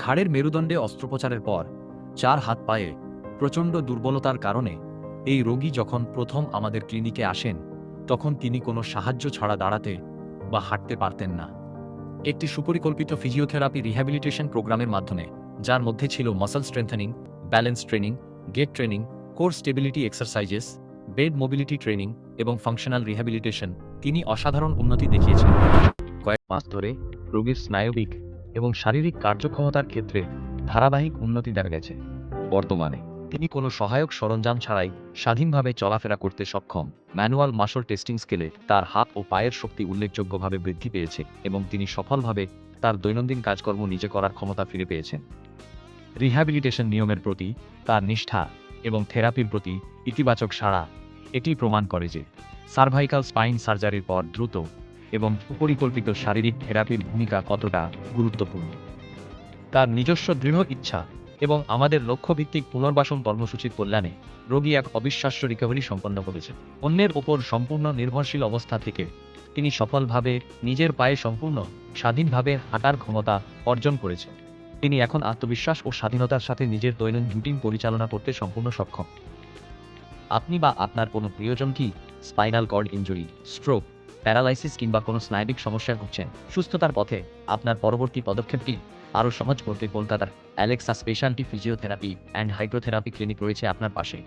ঘাড়ের মেরুদণ্ডে অস্ত্রোপচারের পর 4 হাত পায়ে প্রচণ্ড দুর্বলতার কারণে এই রোগী যখন প্রথম আমাদের ক্লিনিকে আসেন তখন তিনি কোনো সাহায্য ছাড়া দাঁড়াতে বা হাঁটতে পারতেন না। একটি সুপরিকল্পিত ফিজিওথেরাপি রিহ্যাবিলিটেশন প্রোগ্রামের মাধ্যমে, যার মধ্যে ছিল muscle strengthening, balance training, gate training, core stability exercises, bed mobility training এবং ফাংশনাল রিহ্যাবিলিটেশন, তিনি অসাধারণ উন্নতি দেখিয়েছেন। কয়েক মাস ধরে রোগীর স্নায়বিক এবং শারীরিক কার্যক্ষমতার ক্ষেত্রে ধারাবাহিক উন্নতি দেখা গেছে। বর্তমানে তিনি কোনো সহায়ক সরঞ্জাম ছাড়াই স্বাধীনভাবে চলাফেরা করতে সক্ষম। ম্যানুয়াল মাসল টেস্টিং স্কেলে তার হাত ও পায়ের শক্তি উল্লেখযোগ্যভাবে বৃদ্ধি পেয়েছে এবং তিনি সফলভাবে তার দৈনন্দিন কাজকর্ম নিজে করার ক্ষমতা ফিরে পেয়েছেন। রিহ্যাবিলিটেশন নিয়মের প্রতি তার নিষ্ঠা এবং থেরাপির প্রতি ইতিবাচক সাড়া এটি প্রমাণ করে যে সার্ভাইকাল স্পাইন সার্জারির পর দ্রুত এবং সুপরিকল্পিত শারীরিক থেরাপির ভূমিকা কতটা গুরুত্বপূর্ণ। তার নিজস্ব দৃঢ় ইচ্ছা এবং আমাদের লক্ষ্যভিত্তিক পুনর্বাসন কর্মসূচির কল্যাণে রোগী এক অবিশ্বাস্য রিকভারি সম্পন্ন করেছে। অন্যের ওপর সম্পূর্ণ নির্ভরশীল অবস্থা থেকে তিনি সফলভাবে নিজের পায়ে সম্পূর্ণ স্বাধীনভাবে হাঁটার ক্ষমতা অর্জন করেছেন। তিনি এখন আত্মবিশ্বাস ও স্বাধীনতার সাথে নিজের দৈনন্দিন রুটিন পরিচালনা করতে সম্পূর্ণ সক্ষম। আপনি বা আপনার কোনো প্রিয়জন কি spinal cord injury, stroke, paralysis কিংবা কোনো স্নায়বিক সমস্যায় ভুগছেন? সুস্থতার পথে আপনার পরবর্তী পদক্ষেপটি আরও সহজ করতে কলকাতার Alexa speciality physiotherapy and hydrotherapy clinic রয়েছে আপনার পাশে।